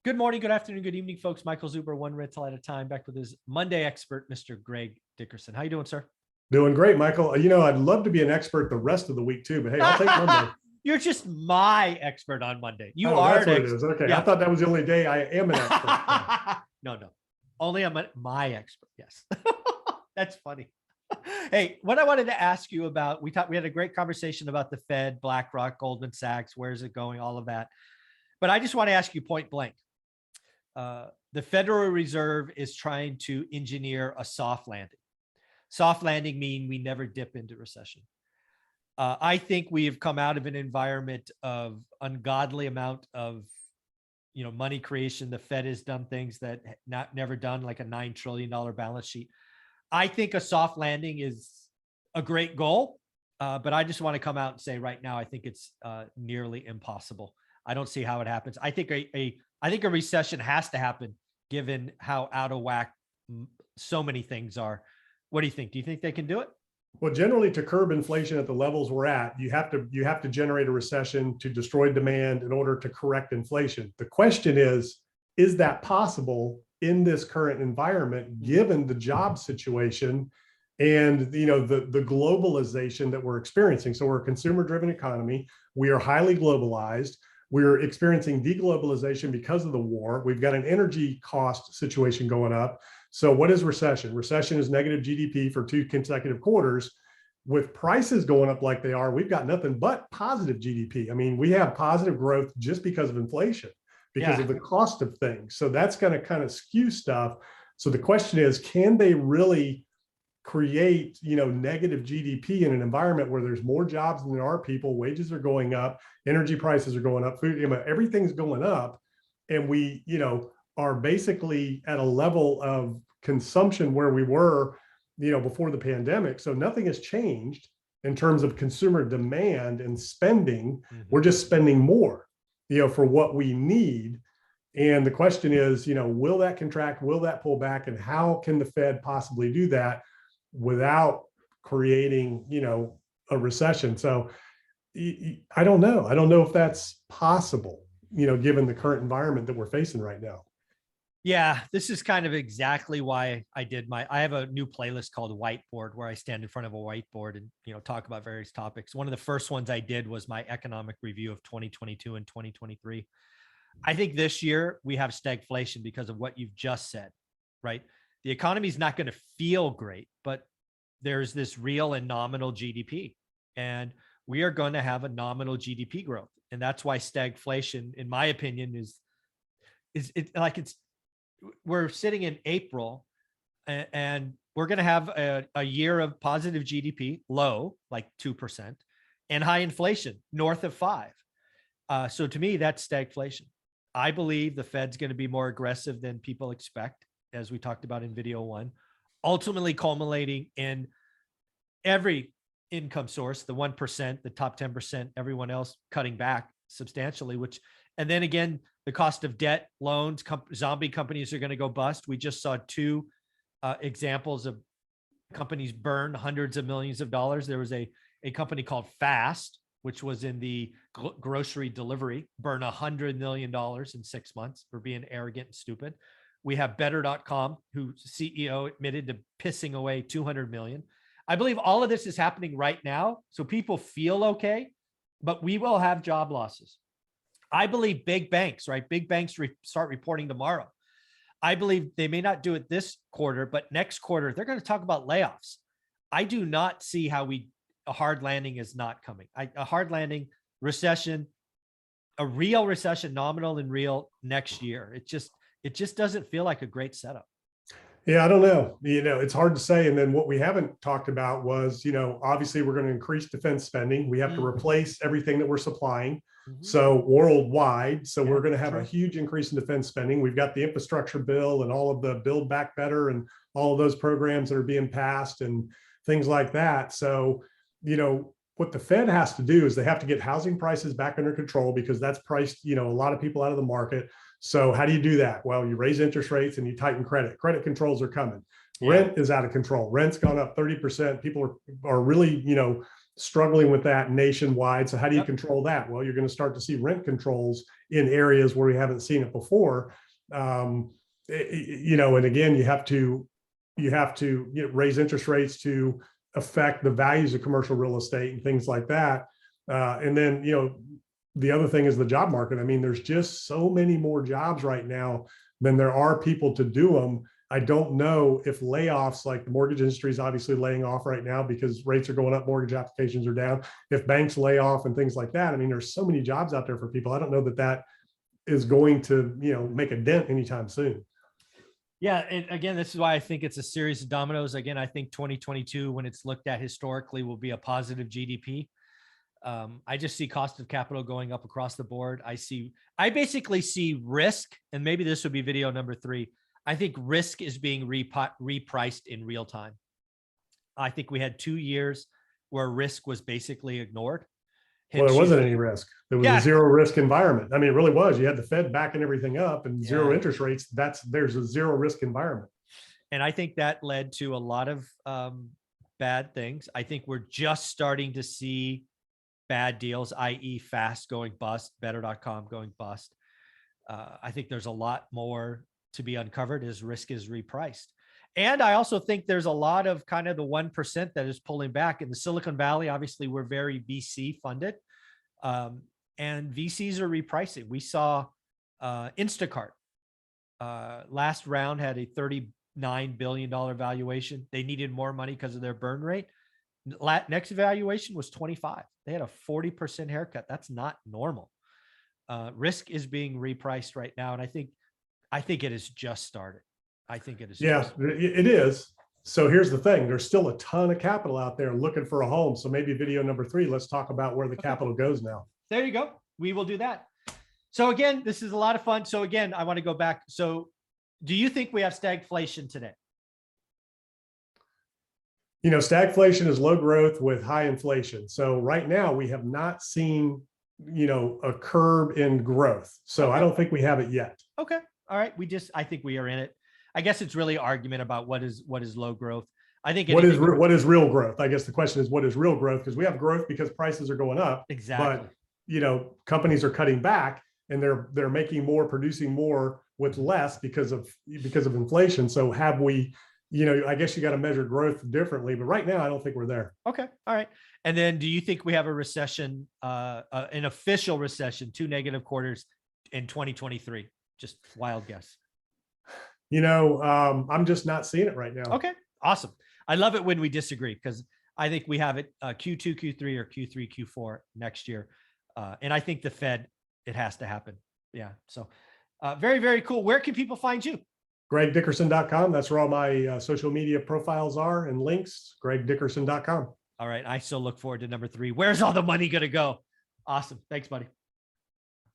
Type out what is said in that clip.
Good morning, good afternoon, good evening, folks. Michael Zuber, one rental at a time, back with his Monday expert, Mr. Greg Dickerson. How you doing, sir? Doing great, Michael. You know, I'd love to be an expert the rest of the week too, but hey, I'll take Monday. You're just my expert on Monday. You Oh, are that's what it is. Okay, yeah. I thought that was the only day I am an expert. No. Only I'm my expert. Yes. That's funny. Hey, what I wanted to ask you about, we had a great conversation about the Fed, BlackRock, Goldman Sachs, where's it going, all of that. But I just want to ask you point blank. The Federal Reserve is trying to engineer a soft landing. Soft landing mean we never dip into recession. I think we have come out of an environment of ungodly amount of, money creation. The Fed has done things that never done, like a $9 trillion balance sheet. I think a soft landing is a great goal, but I just want to come out and say right now, I think it's nearly impossible. I don't see how it happens. I think I think a recession has to happen given how out of whack so many things are. What do you think? Do you think they can do it? Well, generally, to curb inflation at the levels we're at, you have to generate a recession to destroy demand in order to correct inflation. The question is that possible in this current environment, given the job situation and the globalization that we're experiencing? So we're a consumer-driven economy. We are highly globalized. We're experiencing deglobalization because of the war. We've got an energy cost situation going up. So what is recession? Recession is negative GDP for 2 consecutive quarters. With prices going up like they are, we've got nothing but positive GDP. I mean, we have positive growth just because of inflation, because of the cost of things. So that's going to kind of skew stuff. So the question is, can they really create, negative GDP in an environment where there's more jobs than there are people, wages are going up, energy prices are going up, food, everything's going up. And we, are basically at a level of consumption where we were, before the pandemic. So nothing has changed in terms of consumer demand and spending. We're just spending more, for what we need. And the question is, will that contract? Will that pull back? And how can the Fed possibly do that without creating, a recession? So I don't know. I don't know if that's possible, given the current environment that we're facing right now. Yeah, this is kind of exactly why I have a new playlist called Whiteboard, where I stand in front of a whiteboard and, talk about various topics. One of the first ones I did was my economic review of 2022 and 2023. I think this year we have stagflation because of what you've just said, right? The economy is not going to feel great, but there's this real and nominal GDP, and we are going to have a nominal GDP growth. And that's why stagflation, in my opinion, we're sitting in April and we're going to have a year of positive GDP, low, like 2%, and high inflation north of 5%. So to me, that's stagflation. I believe the Fed's going to be more aggressive than people expect, as we talked about in video 1, ultimately culminating in every income source, the 1%, the top 10%, everyone else cutting back substantially, and then again, the cost of debt, loans, zombie companies are going to go bust. We just saw 2 examples of companies burn hundreds of millions of dollars. There was a company called Fast, which was in the grocery delivery, burn $100 million in 6 months for being arrogant and stupid. We have Better.com, whose CEO admitted to pissing away $200 million. I believe all of this is happening right now, so people feel okay, but we will have job losses. I believe big banks, right? Big banks start reporting tomorrow. I believe they may not do it this quarter, but next quarter, they're going to talk about layoffs. I do not see how a hard landing is not coming. A hard landing, recession, a real recession, nominal and real next year. It just doesn't feel like a great setup. Yeah, I don't know. It's hard to say. And then what we haven't talked about was, obviously we're going to increase defense spending. We have to replace everything that we're supplying. So worldwide. So we're going to have a huge increase in defense spending. We've got the infrastructure bill and all of the Build Back Better and all of those programs that are being passed and things like that. So, what the Fed has to do is they have to get housing prices back under control, because that's priced, a lot of people out of the market. So how do you do that? Well, you raise interest rates and you tighten credit. Credit controls are coming. Rent is out of control. Rent's gone up 30%. People are really, struggling with that nationwide. So how do you control that? Well, you're going to start to see rent controls in areas where we haven't seen it before. And again, you have to raise interest rates to affect the values of commercial real estate and things like that. And then, the other thing is the job market. I mean, there's just so many more jobs right now than there are people to do them. I don't know if layoffs, like the mortgage industry is obviously laying off right now because rates are going up, mortgage applications are down. If banks lay off and things like that, I mean, there's so many jobs out there for people. I don't know that that is going to, make a dent anytime soon. Yeah. And again, this is why I think it's a series of dominoes. Again, I think 2022, when it's looked at historically, will be a positive GDP. I just see cost of capital going up across the board. I basically see risk, and maybe this would be video number 3. I think risk is being repriced in real time. I think we had 2 years where risk was basically ignored. Well, there wasn't any risk. There was a zero risk environment. I mean, it really was. You had the Fed backing everything up and zero interest rates. There's a zero risk environment. And I think that led to a lot of bad things. I think we're just starting to see bad deals, i.e. Fast going bust, Better.com going bust. I think there's a lot more to be uncovered as risk is repriced. And I also think there's a lot of kind of the 1% that is pulling back. In the Silicon Valley, obviously, we're very VC funded, and VCs are repricing. We saw Instacart last round had a $39 billion valuation. They needed more money because of their burn rate. Next valuation was 25. They had a 40% haircut. That's not normal. Risk is being repriced right now. And I think it has just started. I think it is. Yeah, it is. So here's the thing. There's still a ton of capital out there looking for a home. So maybe video number 3, let's talk about where the capital goes now. There you go. We will do that. So again, this is a lot of fun. So again, I want to go back. So do you think we have stagflation today? Stagflation is low growth with high inflation. So right now we have not seen, a curve in growth. So I don't think we have it yet. Okay. All right. I think we are in it. I guess it's really argument about what is low growth. I think what is real growth? I guess the question is, what is real growth? Because we have growth because prices are going up. Exactly. But companies are cutting back and they're making more, producing more with less because of inflation. So have we, I guess you got to measure growth differently, but right now I don't think we're there. Okay. All right. And then do you think we have a recession, an official recession, 2 negative quarters in 2023? Just wild guess. I'm just not seeing it right now. Okay. Awesome. I love it when we disagree because I think we have it Q2, Q3, or Q3, Q4 next year. And I think the Fed, it has to happen. Yeah. So very, very cool. Where can people find you? GregDickerson.com. That's where all my social media profiles are and links. GregDickerson.com. All right. I still look forward to number 3. Where's all the money going to go? Awesome. Thanks, buddy.